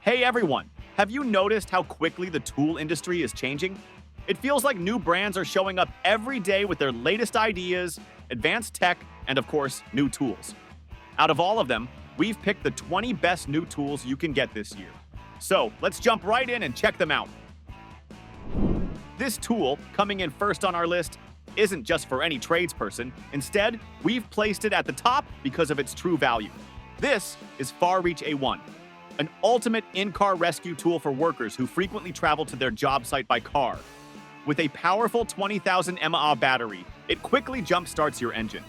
Hey everyone, have you noticed how quickly the tool industry is changing? It feels like new brands are showing up every day with their latest ideas, advanced tech, and of course, new tools. Out of all of them, we've picked the 20 best new tools you can get this year. So let's jump right in and check them out. This tool, coming in first on our list, isn't just for any tradesperson. Instead, we've placed it at the top because of its true value. This is FarReach A1, an ultimate in-car rescue tool for workers who frequently travel to their job site by car. With a powerful 20,000 mAh battery, it quickly jump-starts your engine.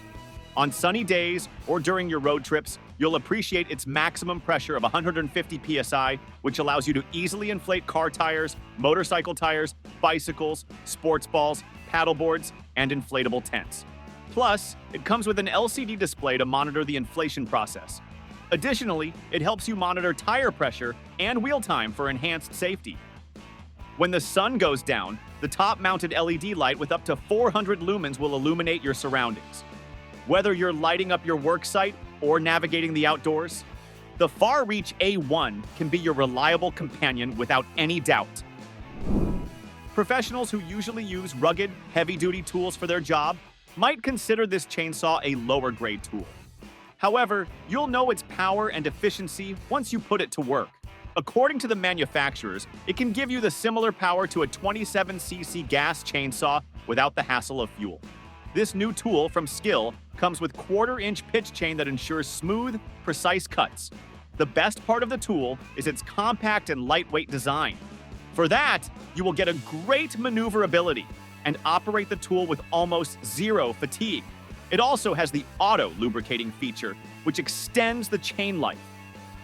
On sunny days or during your road trips, you'll appreciate its maximum pressure of 150 psi, which allows you to easily inflate car tires, motorcycle tires, bicycles, sports balls, paddleboards, and inflatable tents. Plus, it comes with an LCD display to monitor the inflation process. Additionally, it helps you monitor tire pressure and wheel time for enhanced safety. When the sun goes down, the top-mounted LED light with up to 400 lumens will illuminate your surroundings. Whether you're lighting up your work site or navigating the outdoors, the FarReach A1 can be your reliable companion without any doubt. Professionals who usually use rugged, heavy-duty tools for their job might consider this chainsaw a lower-grade tool. However, you'll know its power and efficiency once you put it to work. According to the manufacturers, it can give you the similar power to a 27cc gas chainsaw without the hassle of fuel. This new tool from Skil comes with 1/4-inch pitch chain that ensures smooth, precise cuts. The best part of the tool is its compact and lightweight design. For that, you will get a great maneuverability and operate the tool with almost zero fatigue. It also has the auto lubricating feature, which extends the chain life,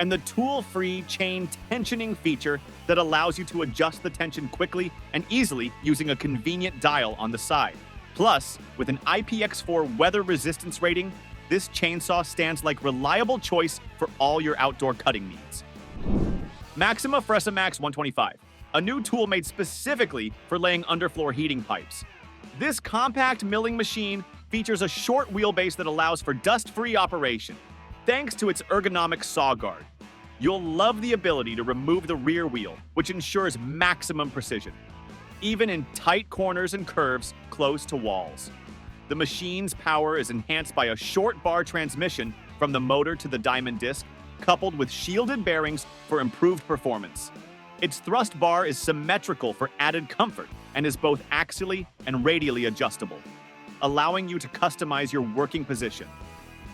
and the tool-free chain tensioning feature that allows you to adjust the tension quickly and easily using a convenient dial on the side. Plus, with an IPX4 weather resistance rating, this chainsaw stands like reliable choice for all your outdoor cutting needs. Maxima FRESAMAX 125, a new tool made specifically for laying underfloor heating pipes. This compact milling machine features a short wheelbase that allows for dust-free operation. Thanks to its ergonomic saw guard, you'll love the ability to remove the rear wheel, which ensures maximum precision, even in tight corners and curves close to walls. The machine's power is enhanced by a short bar transmission from the motor to the diamond disc, coupled with shielded bearings for improved performance. Its thrust bar is symmetrical for added comfort and is both axially and radially adjustable, allowing you to customize your working position.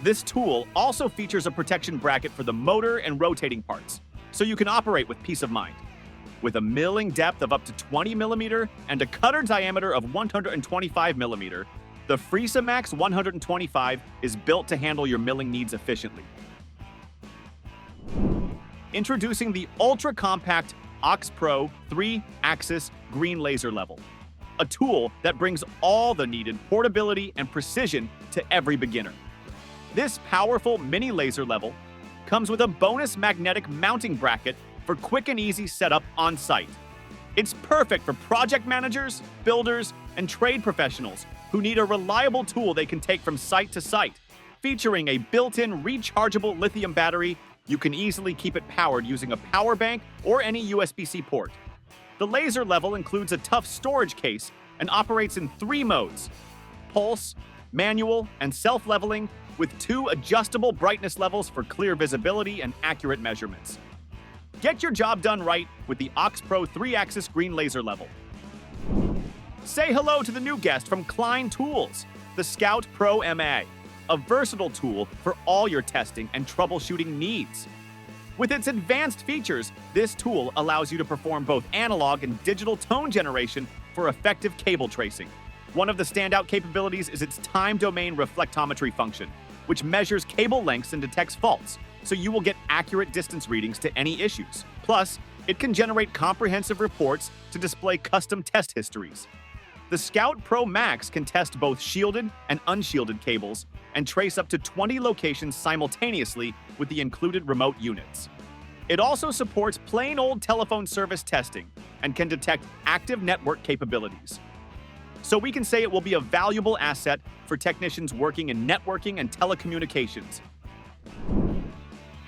This tool also features a protection bracket for the motor and rotating parts, so you can operate with peace of mind. With a milling depth of up to 20 mm and a cutter diameter of 125 mm, the FRESAMAX 125 is built to handle your milling needs efficiently. Introducing the ultra-compact MultiPro 3-axis green laser level, a tool that brings all the needed portability and precision to every beginner. This powerful mini laser level comes with a bonus magnetic mounting bracket for quick and easy setup on site. It's perfect for project managers, builders, and trade professionals who need a reliable tool they can take from site to site. Featuring a built-in rechargeable lithium battery, you can easily keep it powered using a power bank or any USB-C port. The laser level includes a tough storage case and operates in 3 modes: pulse, manual, and self-leveling, with 2 adjustable brightness levels for clear visibility and accurate measurements. Get your job done right with the MultiPro 3-axis green laser level. Say hello to the new guest from Klein Tools, the Scout Pro Max, a versatile tool for all your testing and troubleshooting needs. With its advanced features, this tool allows you to perform both analog and digital tone generation for effective cable tracing. One of the standout capabilities is its time domain reflectometry function, which measures cable lengths and detects faults, so you will get accurate distance readings to any issues. Plus, it can generate comprehensive reports to display custom test histories. The Scout Pro Max can test both shielded and unshielded cables and trace up to 20 locations simultaneously with the included remote units. It also supports plain old telephone service testing and can detect active network capabilities. So we can say it will be a valuable asset for technicians working in networking and telecommunications.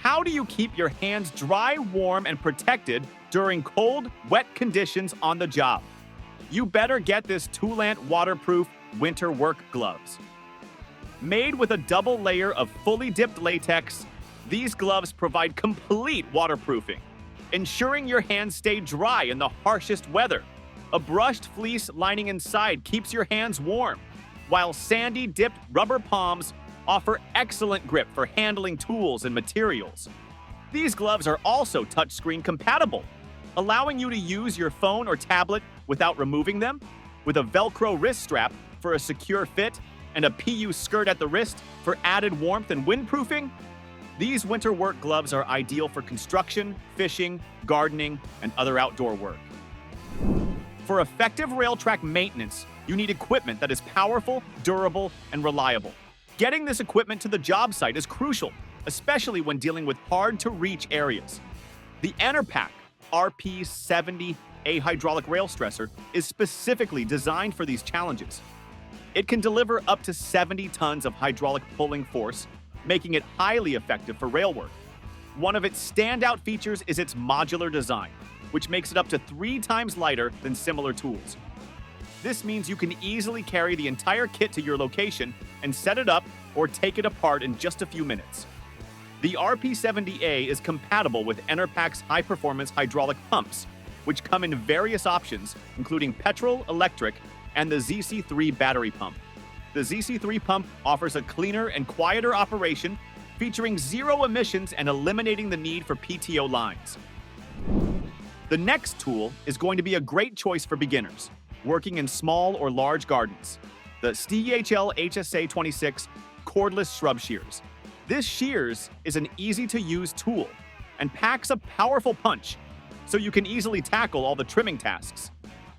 how do you keep your hands dry, warm, and protected during cold, wet conditions on the job? You better get this Toolant waterproof winter work gloves. Made with a double layer of fully dipped latex, these gloves provide complete waterproofing, ensuring your hands stay dry in the harshest weather. A brushed fleece lining inside keeps your hands warm, while sandy dipped rubber palms offer excellent grip for handling tools and materials. These gloves are also touchscreen compatible, allowing you to use your phone or tablet without removing them, with a Velcro wrist strap for a secure fit and a PU skirt at the wrist for added warmth and windproofing. These winter work gloves are ideal for construction, fishing, gardening, and other outdoor work. For effective rail track maintenance, you need equipment that is powerful, durable, and reliable. Getting this equipment to the job site is crucial, especially when dealing with hard-to-reach areas. The Enerpac RP70A hydraulic rail stressor is specifically designed for these challenges. It can deliver up to 70 tons of hydraulic pulling force, making it highly effective for rail work. One of its standout features is its modular design, which makes it up to 3 times lighter than similar tools. This means you can easily carry the entire kit to your location and set it up or take it apart in just a few minutes. The RP70A is compatible with Enerpac's high-performance hydraulic pumps, which come in various options, including petrol, electric, and the ZC3 battery pump. The ZC3 pump offers a cleaner and quieter operation, featuring 0 emissions and eliminating the need for PTO lines. The next tool is going to be a great choice for beginners working in small or large gardens: the STIHL HSA26 Cordless Shrub Shears. This shears is an easy-to-use tool and packs a powerful punch, so you can easily tackle all the trimming tasks.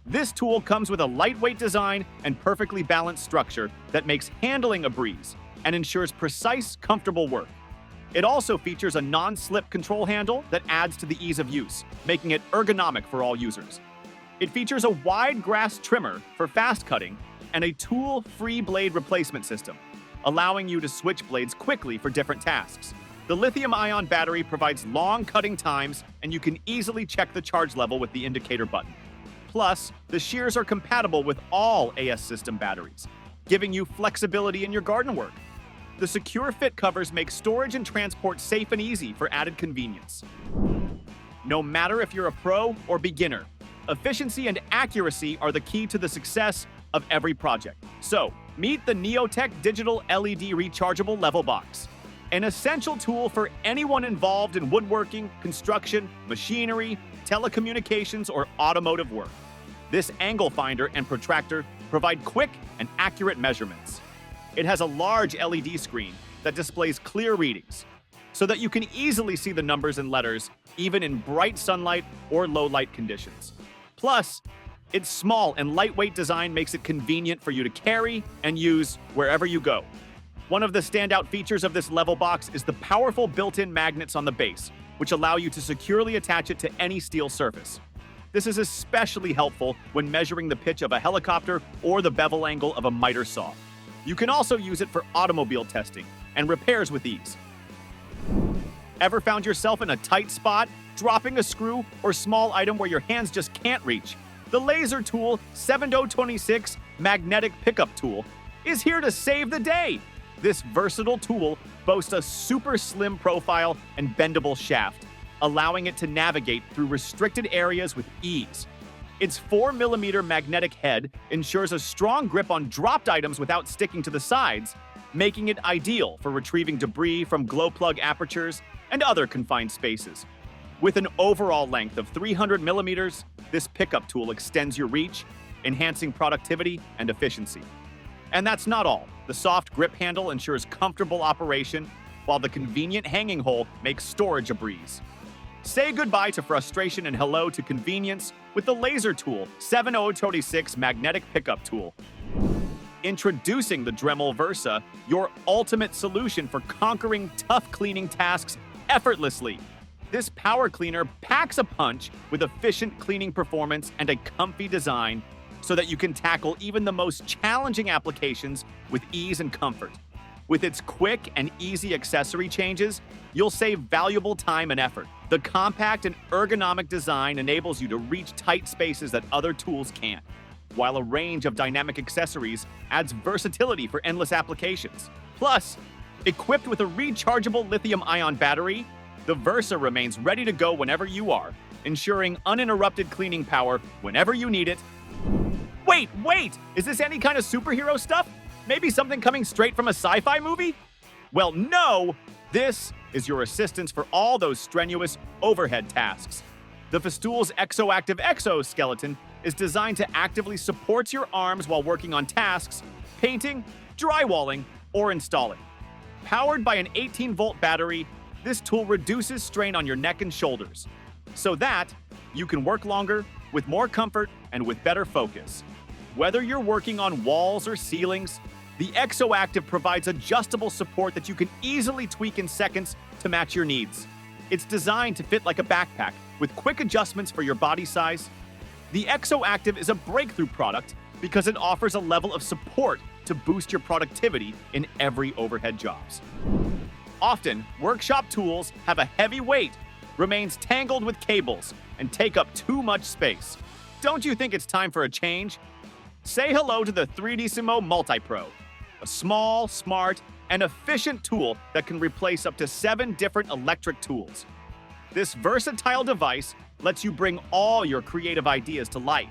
This tool comes with a lightweight design and perfectly balanced structure that makes handling a breeze and ensures precise, comfortable work. It also features a non-slip control handle that adds to the ease of use, making it ergonomic for all users. It features a wide grass trimmer for fast cutting and a tool-free blade replacement system, allowing you to switch blades quickly for different tasks. The lithium-ion battery provides long cutting times, and you can easily check the charge level with the indicator button. Plus, the shears are compatible with all AS system batteries, giving you flexibility in your garden work. The secure fit covers make storage and transport safe and easy for added convenience. No matter if you're a pro or beginner, efficiency and accuracy are the key to the success of every project. So, meet the NeoTeck Digital LED Rechargeable Level Box, an essential tool for anyone involved in woodworking, construction, machinery, telecommunications, or automotive work. This angle finder and protractor provide quick and accurate measurements. It has a large LED screen that displays clear readings, so that you can easily see the numbers and letters even in bright sunlight or low light conditions. Plus, its small and lightweight design makes it convenient for you to carry and use wherever you go. One of the standout features of this level box is the powerful built-in magnets on the base, which allow you to securely attach it to any steel surface. This is especially helpful when measuring the pitch of a helicopter or the bevel angle of a miter saw. You can also use it for automobile testing and repairs with ease. Ever found yourself in a tight spot, dropping a screw or small item where your hands just can't reach? The Laser Tool 7026 Magnetic Pickup Tool is here to save the day. This versatile tool boasts a super slim profile and bendable shaft, allowing it to navigate through restricted areas with ease. Its 4mm magnetic head ensures a strong grip on dropped items without sticking to the sides, making it ideal for retrieving debris from glow plug apertures and other confined spaces. With an overall length of 300mm, this pickup tool extends your reach, enhancing productivity and efficiency. And that's not all. The soft grip handle ensures comfortable operation, while the convenient hanging hole makes storage a breeze. Say goodbye to frustration and hello to convenience with the Laser Tool 7026 Magnetic Pickup Tool. Introducing the Dremel Versa, your ultimate solution for conquering tough cleaning tasks effortlessly. This power cleaner packs a punch with efficient cleaning performance and a comfy design so that you can tackle even the most challenging applications with ease and comfort. With its quick and easy accessory changes, you'll save valuable time and effort. The compact and ergonomic design enables you to reach tight spaces that other tools can't, while a range of dynamic accessories adds versatility for endless applications. Plus, equipped with a rechargeable lithium-ion battery, the Versa remains ready to go whenever you are, ensuring uninterrupted cleaning power whenever you need it. Wait! Is this any kind of superhero stuff? Maybe something coming straight from a sci-fi movie? Well, no! This is your assistance for all those strenuous overhead tasks. The Festool's ExoActive Exoskeleton is designed to actively support your arms while working on tasks, painting, drywalling, or installing. Powered by an 18-volt battery, this tool reduces strain on your neck and shoulders, so that you can work longer, with more comfort, and with better focus. Whether you're working on walls or ceilings, the ExoActive provides adjustable support that you can easily tweak in seconds to match your needs. It's designed to fit like a backpack, with quick adjustments for your body size. The ExoActive is a breakthrough product because it offers a level of support to boost your productivity in every overhead jobs. Often, workshop tools have a heavy weight, remains tangled with cables, and take up too much space. Don't you think it's time for a change? Say hello to the 3Dissimo MultiPro, a small, smart, and efficient tool that can replace up to 7 different electric tools. This versatile device lets you bring all your creative ideas to life.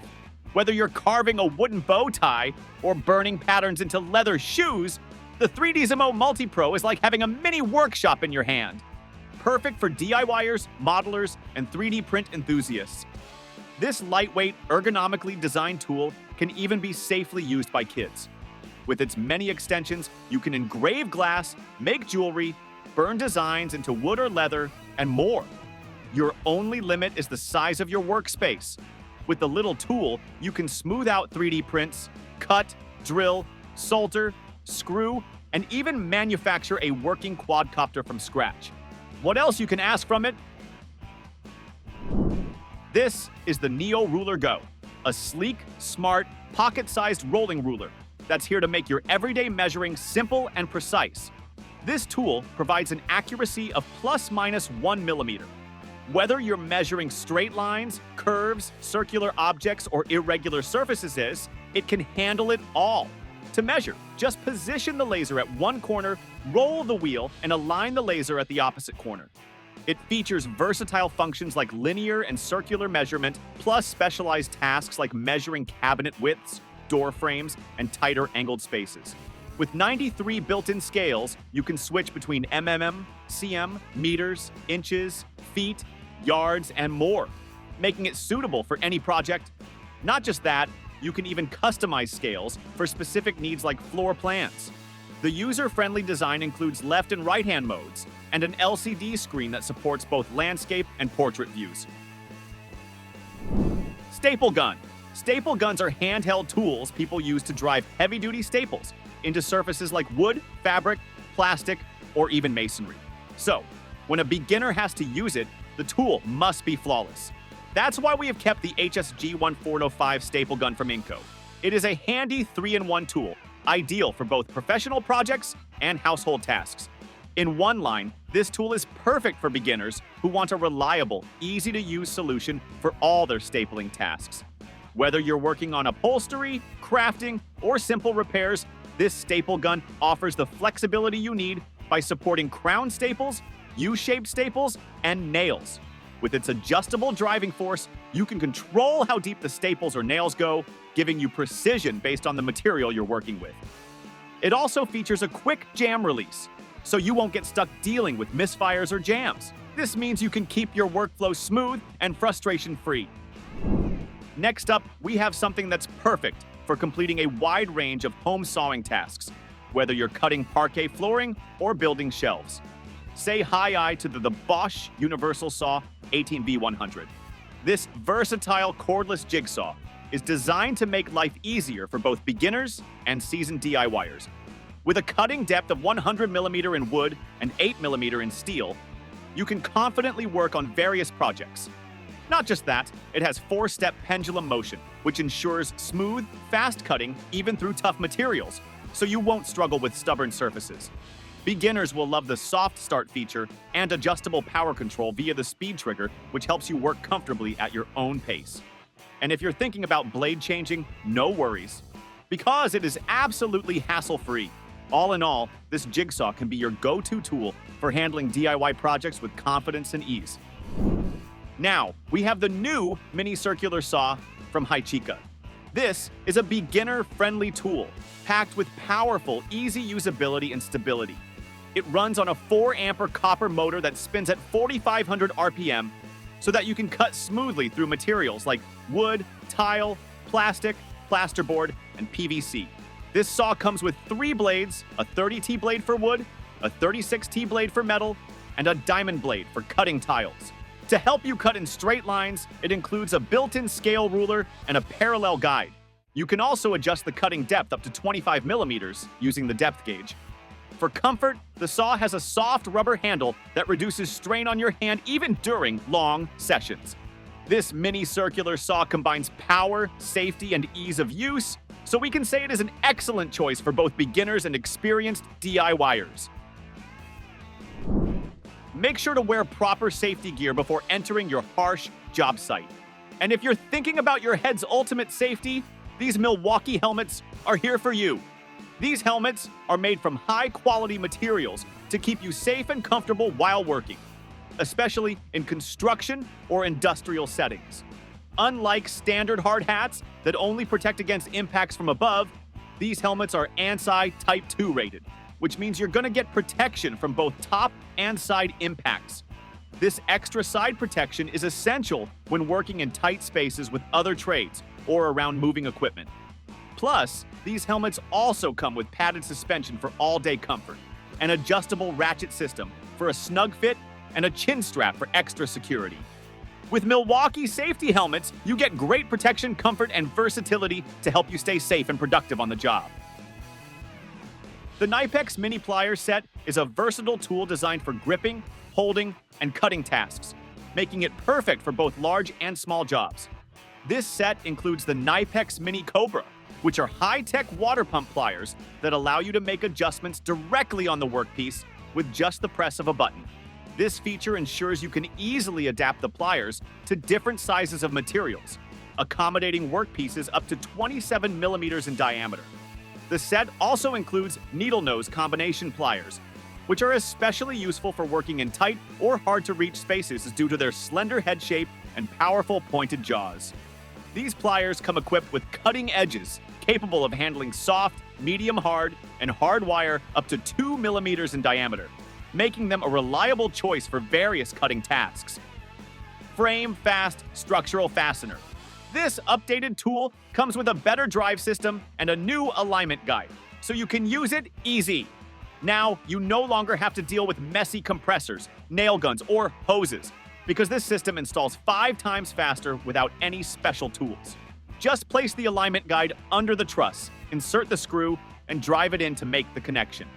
Whether you're carving a wooden bow tie or burning patterns into leather shoes, the 3Dissimo MultiPro is like having a mini workshop in your hand. Perfect for DIYers, modelers, and 3D print enthusiasts. This lightweight, ergonomically designed tool can even be safely used by kids. With its many extensions, you can engrave glass, make jewelry, burn designs into wood or leather, and more. Your only limit is the size of your workspace. With the little tool, you can smooth out 3D prints, cut, drill, solder, screw, and even manufacture a working quadcopter from scratch. What else you can ask from it? This is the NeoRulerGO, a sleek, smart, pocket-sized rolling ruler that's here to make your everyday measuring simple and precise. This tool provides an accuracy of ±1 millimeter. Whether you're measuring straight lines, curves, circular objects, or irregular surfaces, it can handle it all. To measure, just position the laser at one corner, roll the wheel, and align the laser at the opposite corner. It features versatile functions like linear and circular measurement, plus specialized tasks like measuring cabinet widths, door frames, and tighter angled spaces. With 93 built-in scales, you can switch between mm, cm, meters, inches, feet, yards, and more, making it suitable for any project. Not just that, you can even customize scales for specific needs like floor plans. The user-friendly design includes left and right-hand modes, and an LCD screen that supports both landscape and portrait views. Staple gun. Staple guns are handheld tools people use to drive heavy-duty staples into surfaces like wood, fabric, plastic, or even masonry. So, when a beginner has to use it, the tool must be flawless. That's why we have kept the HSG-1405 staple gun from INGCO. It is a handy 3-in-1 tool, ideal for both professional projects and household tasks. In one line, this tool is perfect for beginners who want a reliable, easy-to-use solution for all their stapling tasks. Whether you're working on upholstery, crafting, or simple repairs, this staple gun offers the flexibility you need by supporting crown staples, U-shaped staples, and nails. With its adjustable driving force, you can control how deep the staples or nails go, giving you precision based on the material you're working with. It also features a quick jam release, so you won't get stuck dealing with misfires or jams. This means you can keep your workflow smooth and frustration-free. Next up, we have something that's perfect for completing a wide range of home sawing tasks, whether you're cutting parquet flooring or building shelves. Say hi to the Bosch UniversalSaw 18V100. This versatile cordless jigsaw is designed to make life easier for both beginners and seasoned DIYers. With a cutting depth of 100mm in wood and 8mm in steel, you can confidently work on various projects. Not just that, it has 4-step pendulum motion, which ensures smooth, fast cutting even through tough materials, so you won't struggle with stubborn surfaces. Beginners will love the soft start feature and adjustable power control via the speed trigger, which helps you work comfortably at your own pace. And if you're thinking about blade changing, no worries, because it is absolutely hassle-free. All in all, this jigsaw can be your go-to tool for handling DIY projects with confidence and ease. Now, we have the new mini circular saw from HYCHIKA. This is a beginner-friendly tool, packed with powerful, easy usability and stability. It runs on a 4-ampere copper motor that spins at 4,500 RPM so that you can cut smoothly through materials like wood, tile, plastic, plasterboard, and PVC. This saw comes with 3 blades, a 30T blade for wood, a 36T blade for metal, and a diamond blade for cutting tiles. To help you cut in straight lines, it includes a built-in scale ruler and a parallel guide. You can also adjust the cutting depth up to 25 millimeters using the depth gauge. For comfort, the saw has a soft rubber handle that reduces strain on your hand even during long sessions. This mini circular saw combines power, safety, and ease of use, so we can say it is an excellent choice for both beginners and experienced DIYers. Make sure to wear proper safety gear before entering your harsh job site. And if you're thinking about your head's ultimate safety, these Milwaukee helmets are here for you. These helmets are made from high-quality materials to keep you safe and comfortable while working, especially in construction or industrial settings. Unlike standard hard hats that only protect against impacts from above, these helmets are ANSI Type 2 rated, which means you're going to get protection from both top and side impacts. This extra side protection is essential when working in tight spaces with other trades or around moving equipment. Plus, these helmets also come with padded suspension for all-day comfort, an adjustable ratchet system for a snug fit, and a chin strap for extra security. With Milwaukee safety helmets, you get great protection, comfort, and versatility to help you stay safe and productive on the job. The Knipex mini plier set is a versatile tool designed for gripping, holding, and cutting tasks, making it perfect for both large and small jobs. This set includes the Knipex Mini Cobra, which are high-tech water pump pliers that allow you to make adjustments directly on the workpiece with just the press of a button. This feature ensures you can easily adapt the pliers to different sizes of materials, accommodating workpieces up to 27 millimeters in diameter. The set also includes needle nose combination pliers, which are especially useful for working in tight or hard-to-reach spaces due to their slender head shape and powerful pointed jaws. These pliers come equipped with cutting edges capable of handling soft, medium-hard, and hard wire up to 2 millimeters in diameter, making them a reliable choice for various cutting tasks. FrameFAST Structural Fastener. This updated tool comes with a better drive system and a new alignment guide, so you can use it easy. Now, you no longer have to deal with messy compressors, nail guns, or hoses, because this system installs 5 times faster without any special tools. Just place the alignment guide under the truss, insert the screw, and drive it in to make the connection.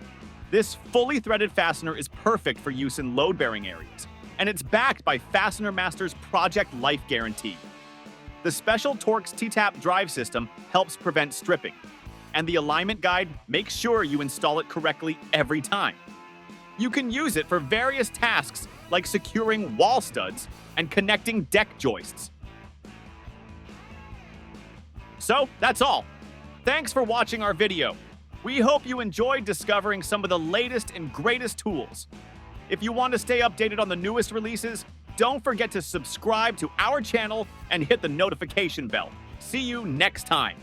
This fully threaded fastener is perfect for use in load-bearing areas, and it's backed by Fastener Master's Project Life Guarantee. The special Torx T-Tap drive system helps prevent stripping, and the alignment guide makes sure you install it correctly every time. You can use it for various tasks like securing wall studs and connecting deck joists. So, that's all. Thanks for watching our video. We hope you enjoyed discovering some of the latest and greatest tools. If you want to stay updated on the newest releases, don't forget to subscribe to our channel and hit the notification bell. See you next time.